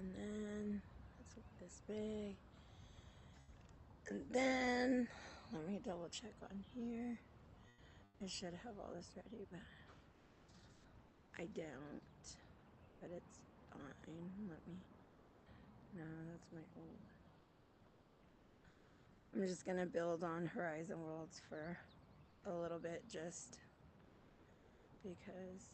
And then let's look this big. And then let me double check on here. I should have all this ready, but I don't. But it's fine. Let me. No, that's my old. I'm just gonna build on Horizon Worlds for a little bit just because.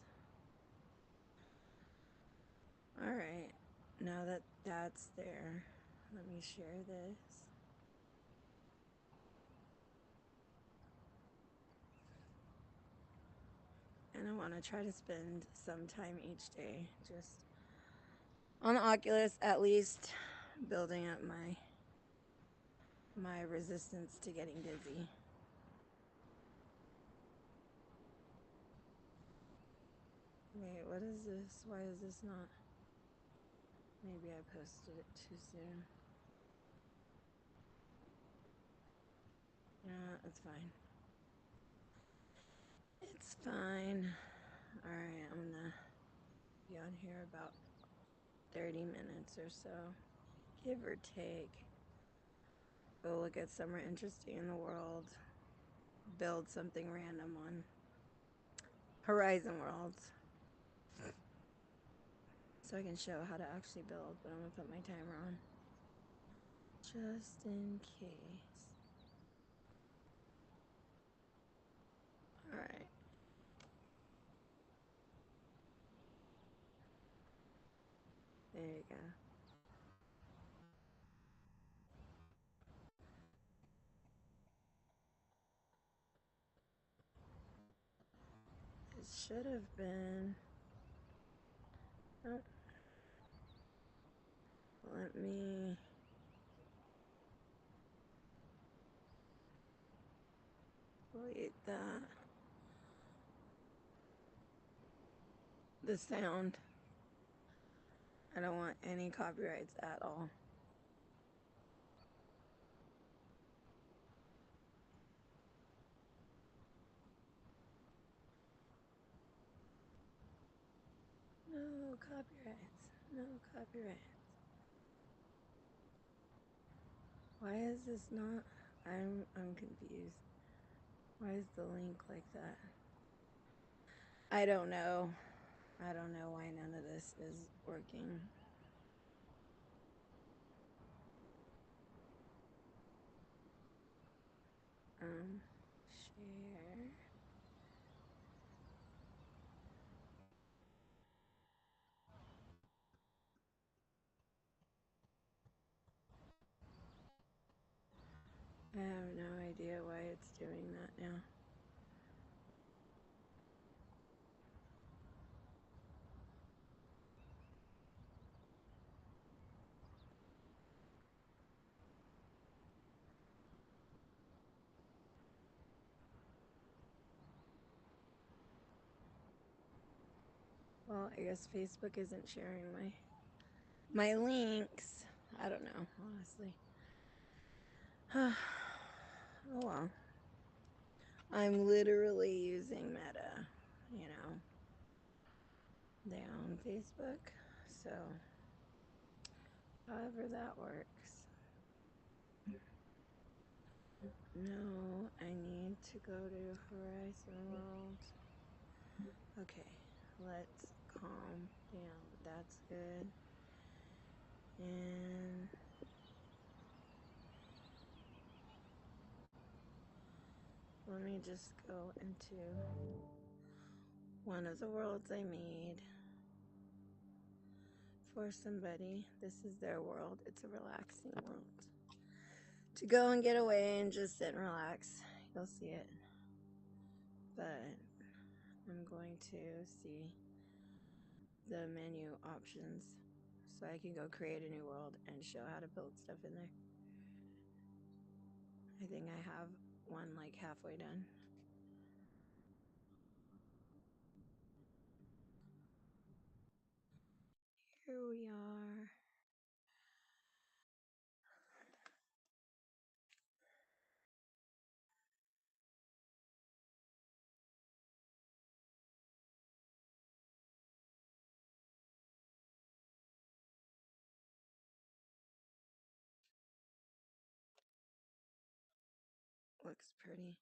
All right, now that that's there, let me share this. And I want to try to spend some time each day just on the Oculus, at least building up my resistance to getting dizzy. Wait, what is this? Why is this not? Maybe I posted it too soon. Yeah, it's fine. It's fine. Alright, I'm gonna be on here about 30 minutes or so, give or take. Go look at somewhere interesting in the world. Build something random on Horizon Worlds. So I can show how to actually build, but I'm gonna put my timer on. Just in case. Alright. There you go. It should have been. Oh. Let me. Delete that. The sound. I don't want any copyrights at all. No copyrights. No copyrights. Why is this not? I'm confused. Why is the link like that? I don't know. I don't know why none of this is working. Share. I have no idea why it's doing that now. Well, I guess Facebook isn't sharing my links. I don't know, honestly. Oh well. I'm literally using Meta, you know. They own Facebook, so however that works. No, I need to go to Horizon World. Okay, let's calm down. That's good. And let me just go into one of the worlds I made for somebody. This is their world. It's a relaxing world. To go and get away and just sit and relax. You'll see it. But I'm going to see the menu options so I can go create a new world and show how to build stuff in there. I think I have one like halfway done. Here we are. looks pretty.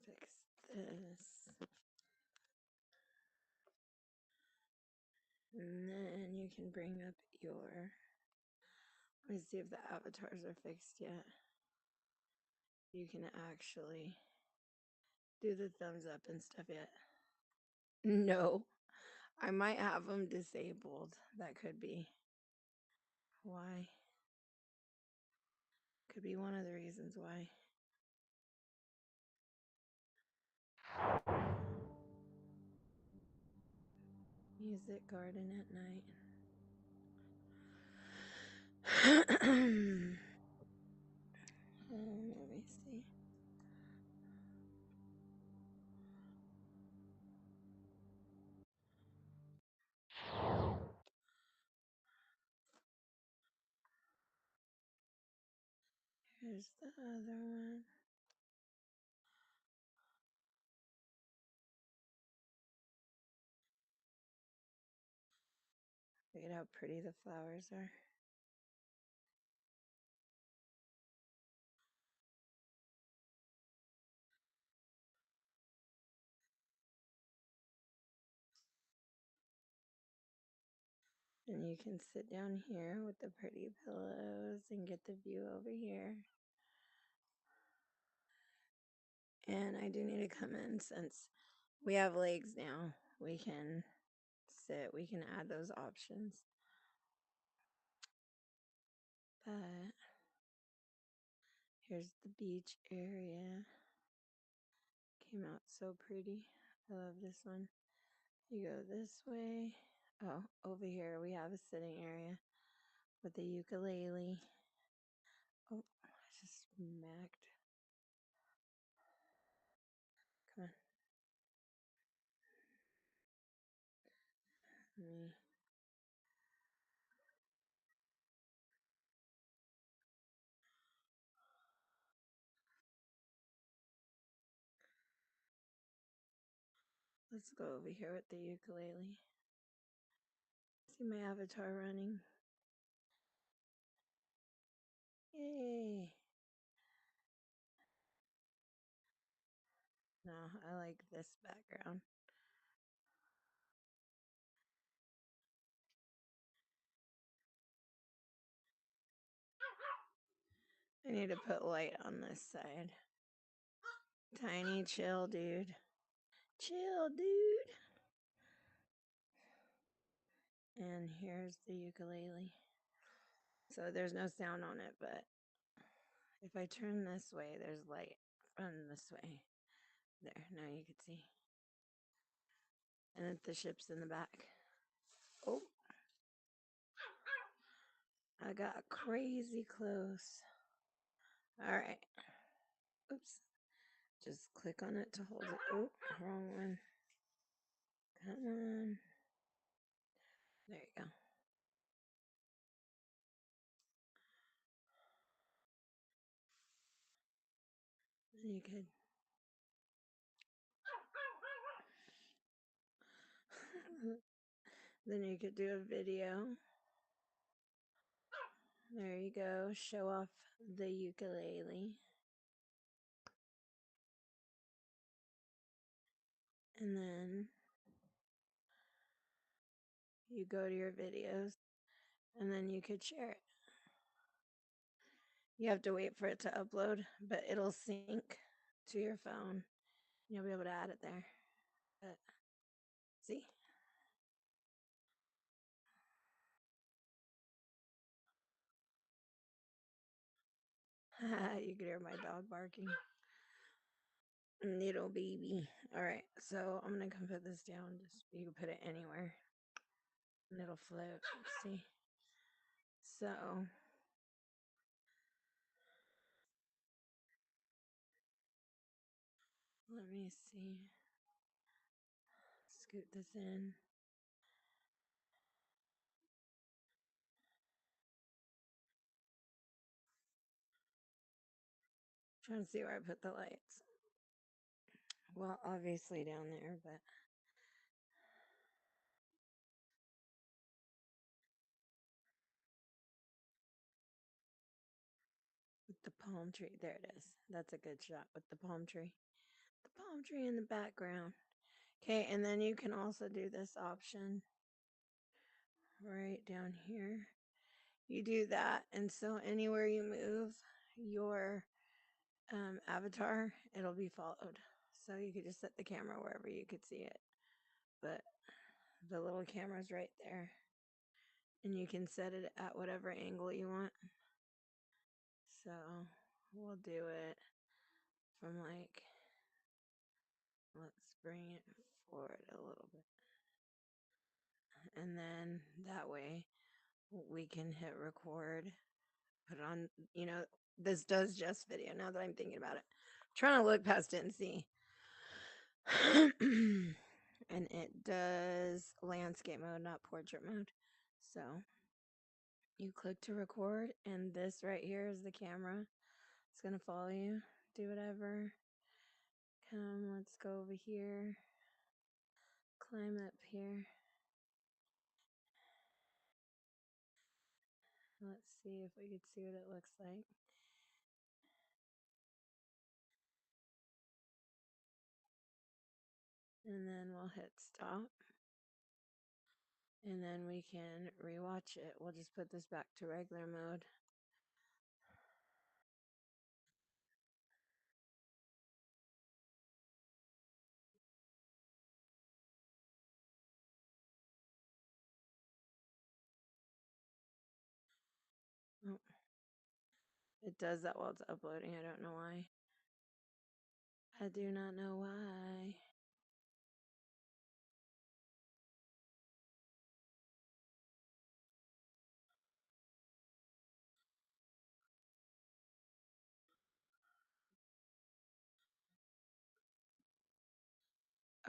Fix this. And then you can bring up your, let me see if the avatars are fixed yet. You can actually do the thumbs up and stuff yet. No, I might have them disabled. That could be why. Could be one of the reasons why. Music garden at night. Let me see. Here's the other one. Look at how pretty the flowers are. And you can sit down here with the pretty pillows and get the view over here. And I do need to come in since we have legs now. We can sit, we can add those options. But here's the beach area. Came out so pretty. I love this one. You go this way. Oh, over here we have a sitting area with the ukulele. Oh, I just smacked. Come on. Me. Let's go over here with the ukulele. See my avatar running. Yay. No, I like this background. I need to put light on this side. Tiny, chill, dude. Chill, dude. And here's the ukulele. So there's no sound on it, but if I turn this way, there's light. Run this way. There, now you can see. And the ship's in the back. Oh, I got crazy close. All right. Oops. Just click on it to hold it. Oh, wrong one. Come on. There you go. You could. Then you could do a video. There you go. Show off the ukulele. And then you go to your videos and then you could share it. You have to wait for it to upload, but it'll sync to your phone. You'll be able to add it there. But see? You can hear my dog barking. Little baby. All right, so I'm gonna come put this down. Just you can put it anywhere, and it'll float. See? So let me see. Scoot this in. Trying to see where I put the lights. Well, obviously down there, but palm tree. There it is. That's a good shot with the palm tree. The palm tree in the background. Okay, and then you can also do this option right down here. You do that, and so anywhere you move your avatar, it'll be followed. So you could just set the camera wherever you could see it. But the little camera's right there. And you can set it at whatever angle you want. So we'll do it from like, let's bring it forward a little bit. And then that way we can hit record, put it on, this does just video now that I'm thinking about it. I'm trying to look past it and see. And it does landscape mode, not portrait mode. So you click to record, and this right here is the camera. It's gonna follow you. Do whatever. Come, let's go over here. Climb up here. Let's see if we could see what it looks like. And then we'll hit stop. And then we can rewatch it. We'll just put this back to regular mode. Oh, it does that while it's uploading. I don't know why. I do not know why.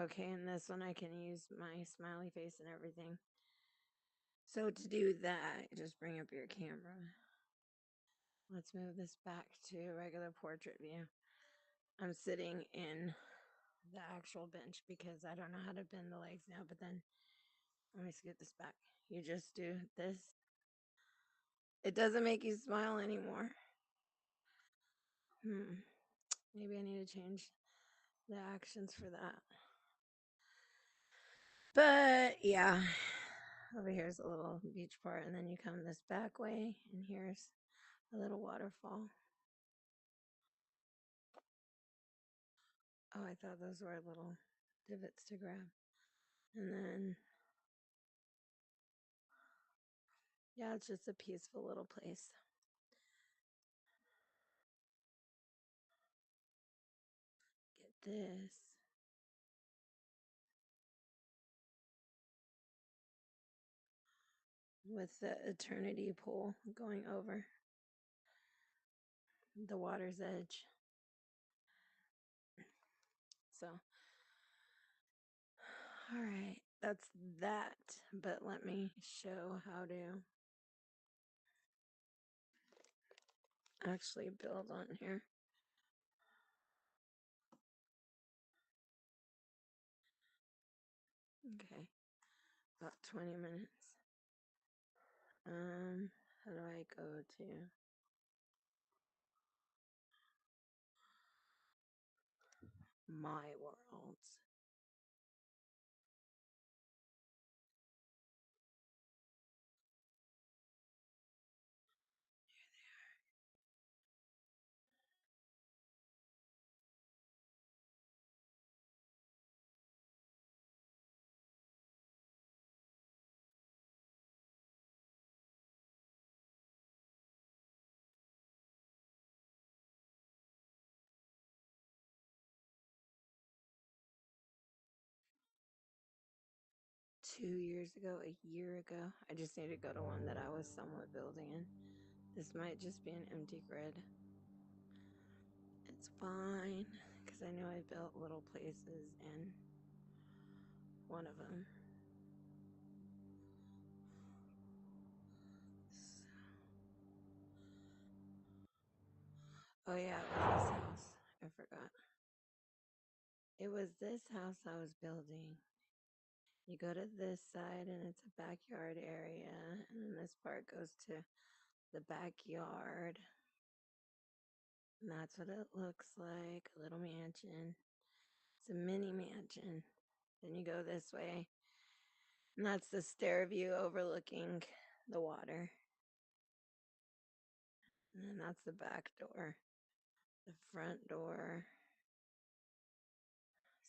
Okay, and this one I can use my smiley face and everything. So to do that, just bring up your camera. Let's move this back to regular portrait view. I'm sitting in the actual bench because I don't know how to bend the legs now, but then let me scoot this back. You just do this. It doesn't make you smile anymore. Maybe I need to change the actions for that. But yeah, over here's a little beach part, and then you come this back way, and here's a little waterfall. Oh, I thought those were little divots to grab. And then, yeah, it's just a peaceful little place. Get this. With the eternity pool going over the water's edge. So, all right, that's that. But let me show how to actually build on here. Okay, about 20 minutes. How do I go to my worlds? A year ago. I just need to go to one that I was somewhat building in. This might just be an empty grid. It's fine, because I know I built little places in one of them. Oh yeah, it was this house. I forgot. It was this house I was building. You go to this side and it's a backyard area, and then this part goes to the backyard. And that's what it looks like, a little mansion. It's a mini mansion. Then you go this way, and that's the stair view overlooking the water. And then that's the back door. The front door.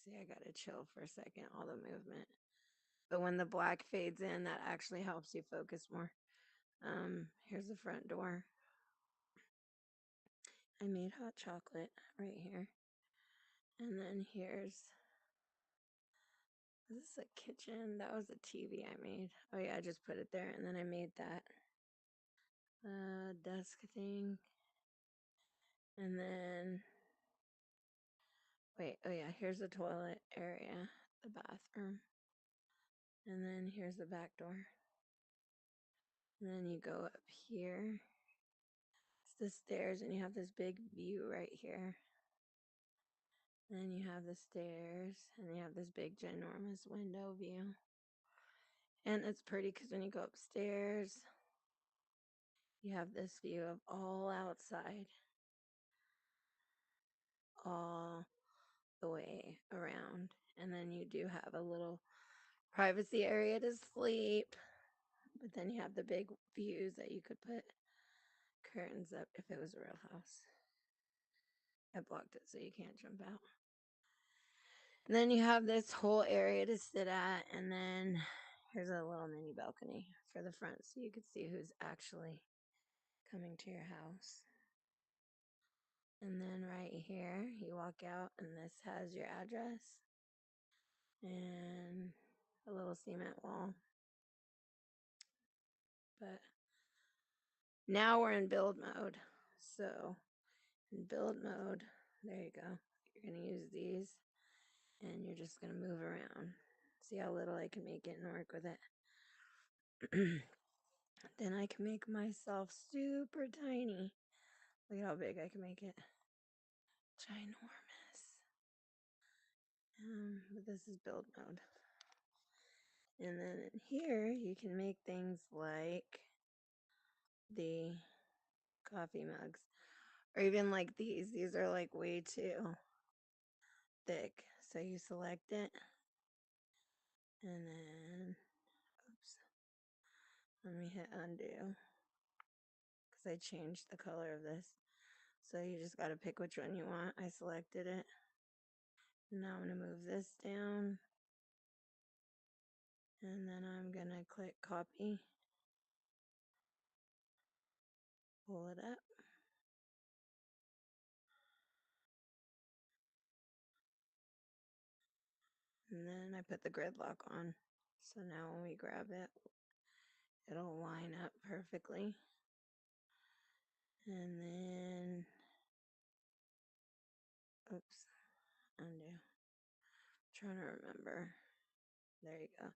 See, I gotta chill for a second, all the movement. But when the black fades in, that actually helps you focus more. Here's the front door. I made hot chocolate right here. And then here's, is this a kitchen? That was a TV I made. Oh yeah, I just put it there, and then I made that desk thing. And then, wait, oh yeah, here's the toilet area, the bathroom. And then here's the back door. And then you go up here. It's the stairs, and you have this big view right here. And then you have the stairs, and you have this big ginormous window view. And it's pretty because when you go upstairs, you have this view of all outside, all the way around. And then you do have a little privacy area to sleep, but then you have the big views that you could put curtains up if it was a real house. I blocked it so you can't jump out. And then you have this whole area to sit at, and then here's a little mini balcony for the front so you could see who's actually coming to your house. And then right here, you walk out, and this has your address and a little cement wall. But now we're in build mode. So in build mode, there you go. You're going to use these, and you're just going to move around. See how little I can make it and work with it. Then I can make myself super tiny. Look at how big I can make it. Ginormous. But this is build mode. And then in here, you can make things like the coffee mugs. Or even like these. These are like way too thick. So you select it. And then, oops. Let me hit undo. Because I changed the color of this. So you just got to pick which one you want. I selected it. Now I'm going to move this down. And then I'm going to click copy. Pull it up. And then I put the grid lock on. So now when we grab it, it'll line up perfectly. And then, oops, undo. Trying to remember. There you go.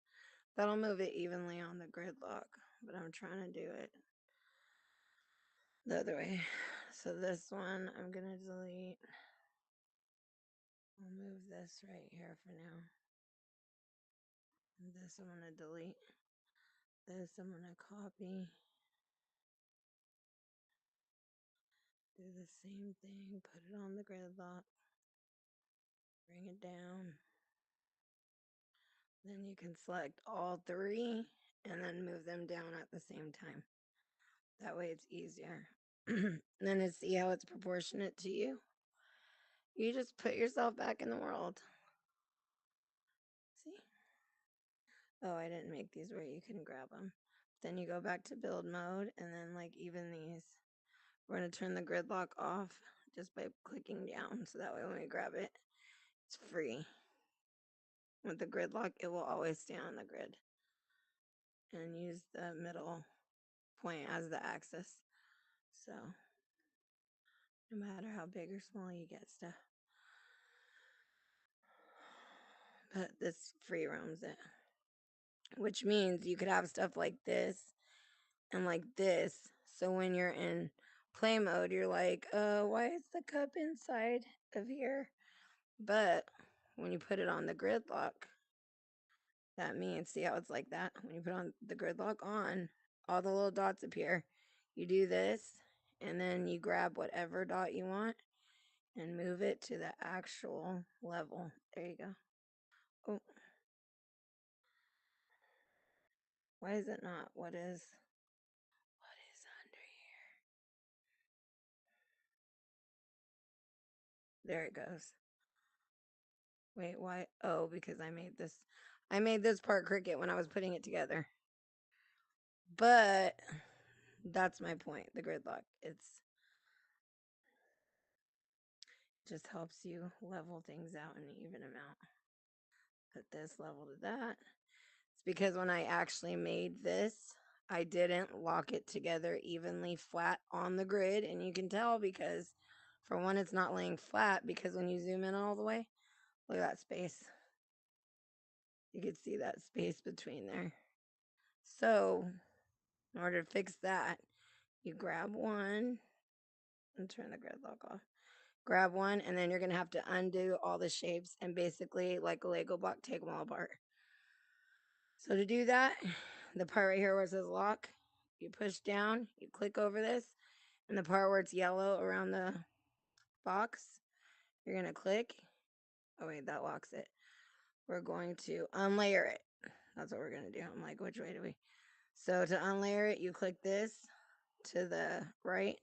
That'll move it evenly on the grid lock, but I'm trying to do it the other way. So this one I'm going to delete. I'll move this right here for now. And this I'm going to delete. This I'm going to copy. Do the same thing. Put it on the grid lock. Bring it down. Then you can select all three and then move them down at the same time. That way it's easier. Then to see how it's proportionate to you, you just put yourself back in the world. See? Oh, I didn't make these where you can grab them. Then you go back to build mode, and then like even these, we're going to turn the grid lock off just by clicking down. So that way when we grab it, it's free. With the grid lock, it will always stay on the grid. And use the middle point as the axis. So no matter how big or small you get stuff. But this free roams it. Which means you could have stuff like this and like this. So when you're in play mode, you're like, why is the cup inside of here? But when you put it on the grid lock, that means, see how it's like that? When you put on the grid lock on, all the little dots appear. You do this, and then you grab whatever dot you want, and move it to the actual level. There you go. Oh, why is it not? What is under here? There it goes. Wait, why? Oh, because I made this part crooked when I was putting it together. But that's my point. The gridlock. It's just helps you level things out in an even amount. Put this level to that. It's because when I actually made this, I didn't lock it together evenly flat on the grid. And you can tell because, for one, it's not laying flat because when you zoom in all the way, look at that space. You can see that space between there. So, in order to fix that, you grab one and turn the gridlock off. Grab one, and then you're going to have to undo all the shapes and basically, like a Lego block, take them all apart. So to do that, the part right here where it says lock, you push down, you click over this, and the part where it's yellow around the box, you're going to click. Oh, wait, that locks it. We're going to unlayer it. That's what we're going to do. I'm like, which way do we? So to unlayer it, you click this to the right.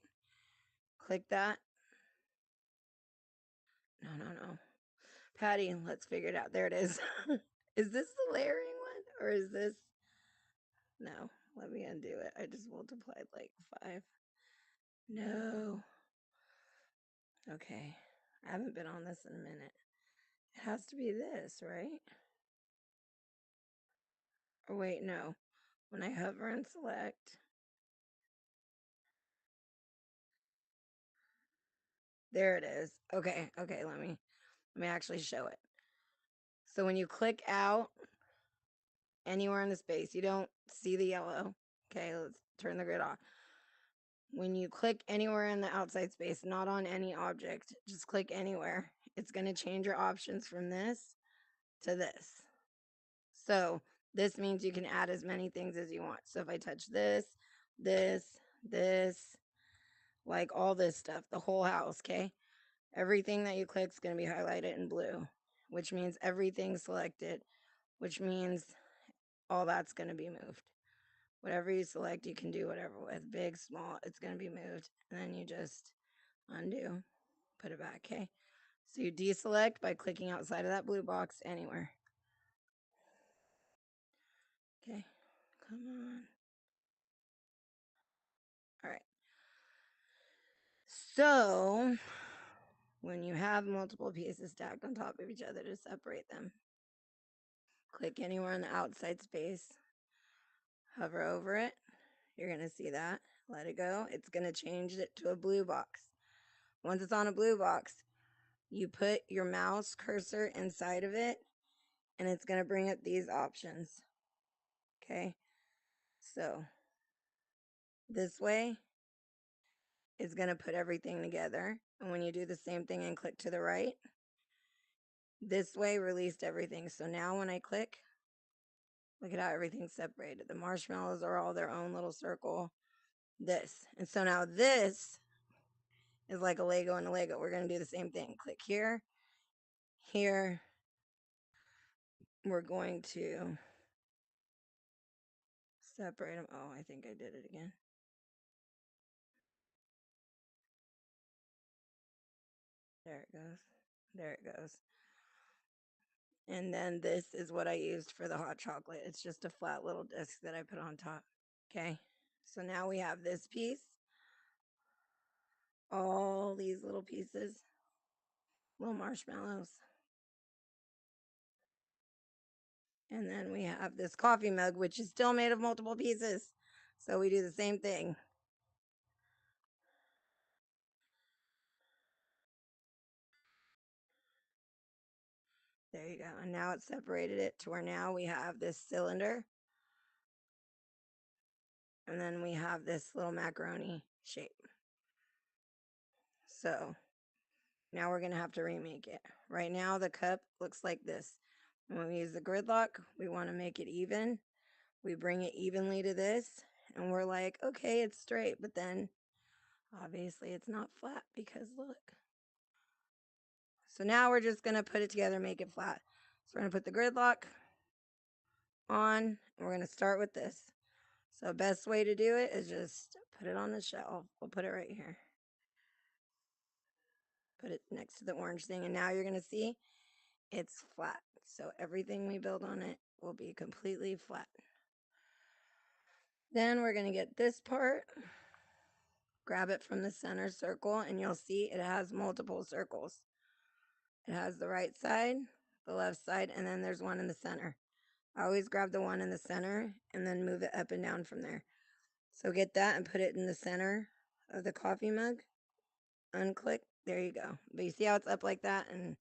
Click that. No. Patty, let's figure it out. There it is. Is this the layering one? Or is this? No, let me undo it. I just multiplied like 5. No. Okay. I haven't been on this in a minute. It has to be this, right? Or wait, no. When I hover and select, there it is. Okay, let me actually show it. So when you click out anywhere in the space, you don't see the yellow. Okay, let's turn the grid off. When you click anywhere in the outside space, not on any object, just click anywhere. It's going to change your options from this to this. So this means you can add as many things as you want. So if I touch this, like all this stuff, the whole house, okay? Everything that you click is going to be highlighted in blue, which means everything's selected, which means all that's going to be moved. Whatever you select, you can do whatever with. Big, small, it's going to be moved. And then you just undo, put it back, okay? So you deselect by clicking outside of that blue box anywhere. Okay, come on. All right. So when you have multiple pieces stacked on top of each other to separate them, click anywhere in the outside space, hover over it. You're going to see that. Let it go. It's going to change it to a blue box. Once it's on a blue box, you put your mouse cursor inside of it, and it's going to bring up these options. Okay, so this way is going to put everything together. And when you do the same thing and click to the right, this way released everything. So now when I click, look at how everything's separated. The marshmallows are all their own little circle. This. And so now this is like a Lego and a Lego. We're going to do the same thing. Click here, here. We're going to separate them. Oh, I think I did it again. There it goes. There it goes. And then this is what I used for the hot chocolate. It's just a flat little disc that I put on top. Okay. So now we have this piece. All these little pieces. Little marshmallows. And then we have this coffee mug, which is still made of multiple pieces. So we do the same thing. There you go. And now it's separated it to where now we have this cylinder. And then we have this little macaroni shape. So now we're going to have to remake it. Right now the cup looks like this. And when we use the gridlock, we want to make it even. We bring it evenly to this. And we're like, okay, it's straight. But then obviously it's not flat because look. So now we're just going to put it together and make it flat. So we're going to put the gridlock on, and we're going to start with this. So best way to do it is just put it on the shelf. We'll put it right here. Put it next to the orange thing, and now you're going to see it's flat. So everything we build on it will be completely flat. Then we're going to get this part, grab it from the center circle, and you'll see it has multiple circles. It has the right side, the left side, and then there's one in the center. I always grab the one in the center and then move it up and down from there. So get that and put it in the center of the coffee mug. Unclick. There you go. But you see how it's up like that, and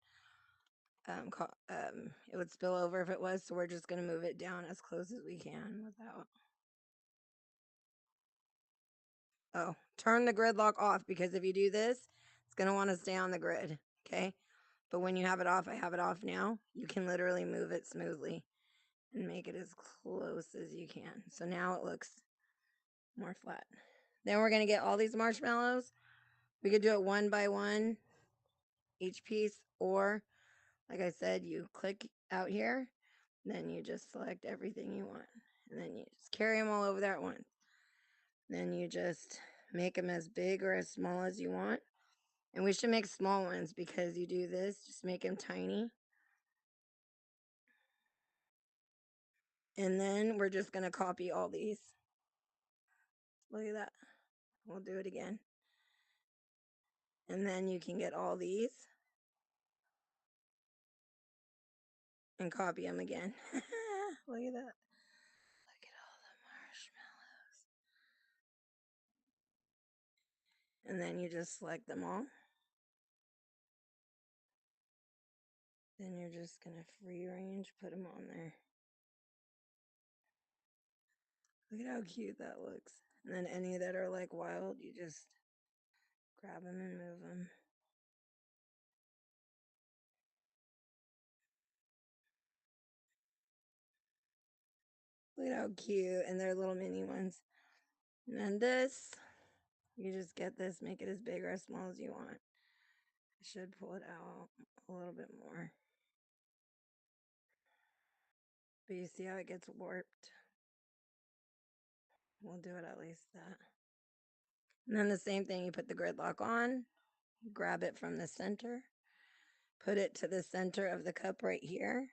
it would spill over if it was. So we're just going to move it down as close as we can without. Oh, turn the gridlock off, because if you do this, it's going to want to stay on the grid. Okay. But when you have it off, I have it off now, you can literally move it smoothly and make it as close as you can. So now it looks more flat. Then we're going to get all these marshmallows. We could do it one by one, each piece, or like I said, you click out here, then you just select everything you want, and then you just carry them all over there at once. Then you just make them as big or as small as you want. And we should make small ones, because you do this, just make them tiny. And then we're just going to copy all these. Look at that. We'll do it again. And then you can get all these and copy them again. Look at that. Look at all the marshmallows. And then you just select them all. Then you're just going to free range, put them on there. Look at how cute that looks. And then any that are like wild, you just grab them and move them. Look at how cute. And they're little mini ones. And then this, you just get this, make it as big or as small as you want. I should pull it out a little bit more. But you see how it gets warped? We'll do it at least that. And then the same thing, you put the gridlock on, grab it from the center, put it to the center of the cup right here.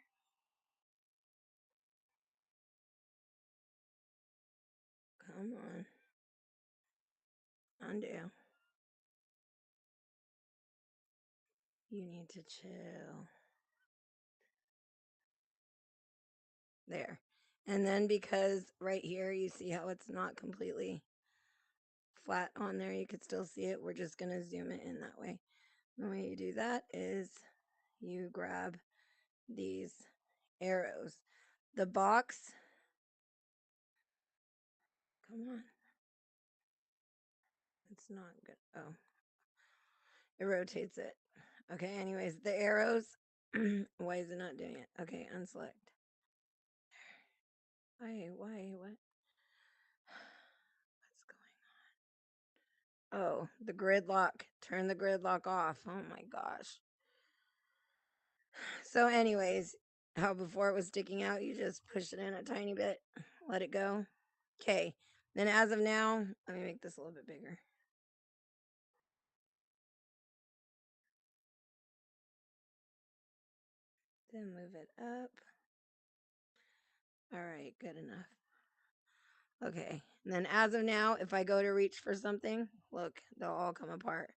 Come on. Undo. You need to chill. There. And then because right here, you see how it's not completely flat on there, you could still see it. We're just going to zoom it in that way. The way you do that is you grab these arrows. The box, come on. It's not good. Oh, it rotates it. Okay, anyways, the arrows. Why is it not doing it? Okay, unselect. Why, what? What's going on? Oh, the gridlock. Turn the gridlock off. Oh my gosh. So anyways, how before it was sticking out, you just push it in a tiny bit, let it go. Okay, then as of now, let me make this a little bit bigger. Then move it up. All right, good enough. Okay, and then as of now, if I go to reach for something, look, they'll all come apart.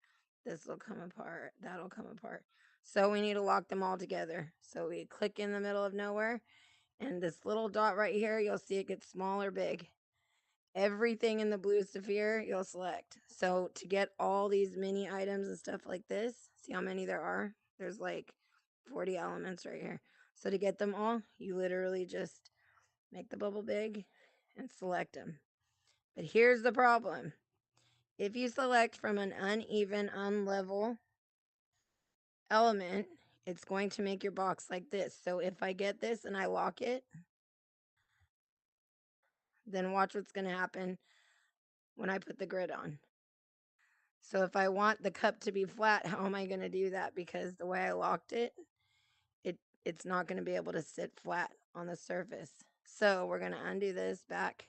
This will come apart, that'll come apart. So we need to lock them all together. So we click in the middle of nowhere, and this little dot right here, you'll see it gets small or big. Everything in the blue sphere, you'll select. So to get all these mini items and stuff like this, see how many there are? There's like 40 elements right here. So to get them all, you literally just make the bubble big and select them. But here's the problem. If you select from an uneven, unlevel element, it's going to make your box like this. So if I get this and I lock it, then watch what's going to happen when I put the grid on. So if I want the cup to be flat, how am I going to do that? Because the way I locked it, it's not going to be able to sit flat on the surface. So we're going to undo this back.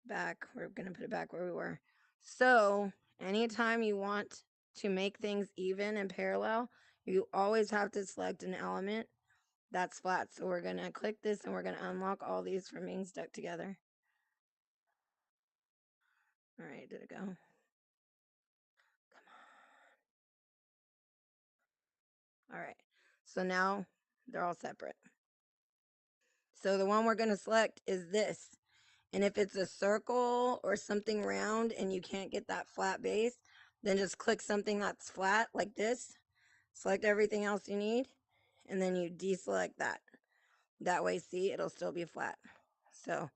We're going to put it back where we were. So anytime you want to make things even and parallel, you always have to select an element that's flat. So we're going to click this and we're going to unlock all these from being stuck together. All right, did it go? Come on. All right, so now they're all separate. So the one we're going to select is this. And if it's a circle or something round and you can't get that flat base, then just click something that's flat like this. Select everything else you need, and then you deselect that. That way, see, it'll still be flat. So,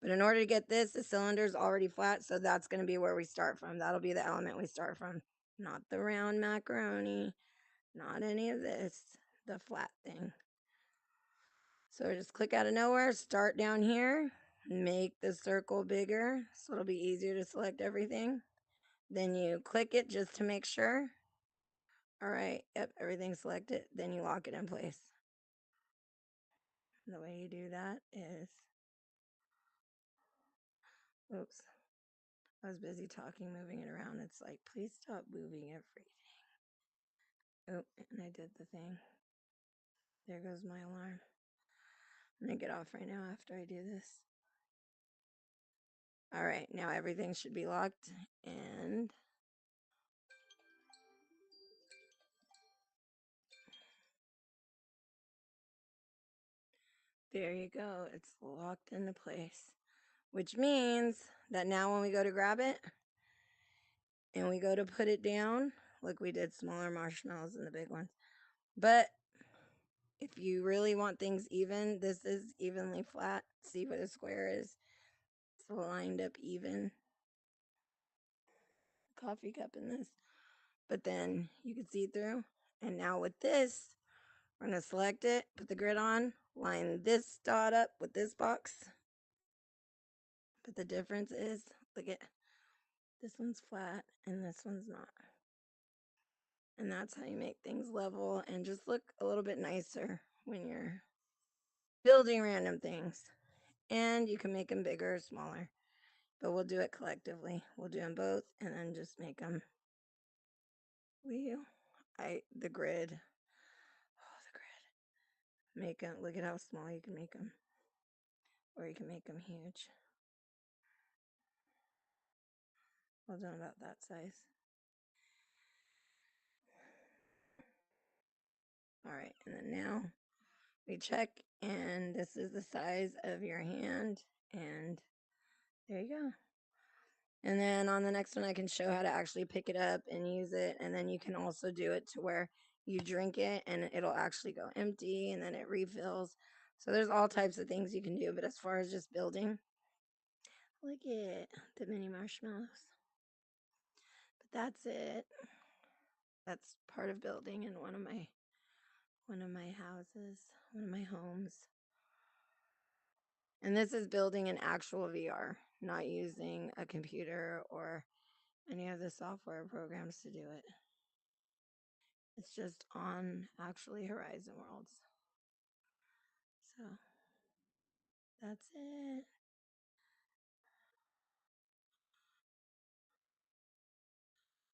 but in order to get this, the cylinder is already flat, so that's going to be where we start from. That'll be the element we start from. Not the round macaroni, not any of this, the flat thing. So just click out of nowhere, start down here, make the circle bigger so it'll be easier to select everything. Then you click it just to make sure. All right, yep, everything's selected. Then you lock it in place. And the way you do that is, oops, I was busy talking, moving it around. It's like, please stop moving everything. Oh, and I did the thing. There goes my alarm. I'm gonna get off right now after I do this. All right, now everything should be locked, and there you go. It's locked into place, which means that now when we go to grab it and we go to put it down, look, we did smaller marshmallows than the big ones. But if you really want things even, this is evenly flat. See what a square is? It's lined up even. Coffee cup in this. But then you can see through. And now with this, we're going to select it, put the grid on, line this dot up with this box. But the difference is, look at this one's flat and this one's not. And that's how you make things level and just look a little bit nicer when you're building random things. And you can make them bigger or smaller. But we'll do it collectively. We'll do them both and then just make them. The grid. Oh, the grid. Make them, look at how small you can make them. Or you can make them huge. Well done about that size. All right, and then now we check, and this is the size of your hand, and there you go. And then on the next one, I can show how to actually pick it up and use it, and then you can also do it to where you drink it, and it'll actually go empty, and then it refills. So there's all types of things you can do, but as far as just building, look at the mini marshmallows. But that's it. That's part of building in one of my houses, one of my homes. And this is building an actual VR, not using a computer or any of the software programs to do it. It's just on actually Horizon Worlds. So that's it.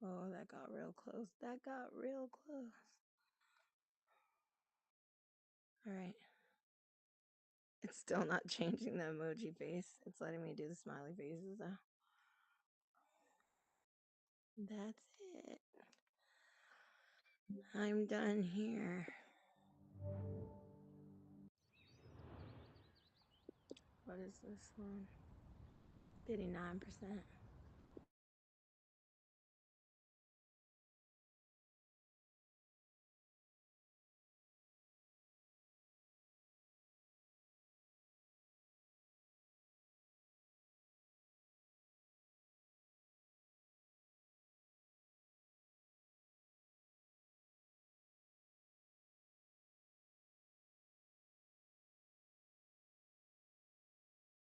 Oh, that got real close. That got real close. All right. It's still not changing the emoji face. It's letting me do the smiley faces though. That's it. I'm done here. What is this one? 59%.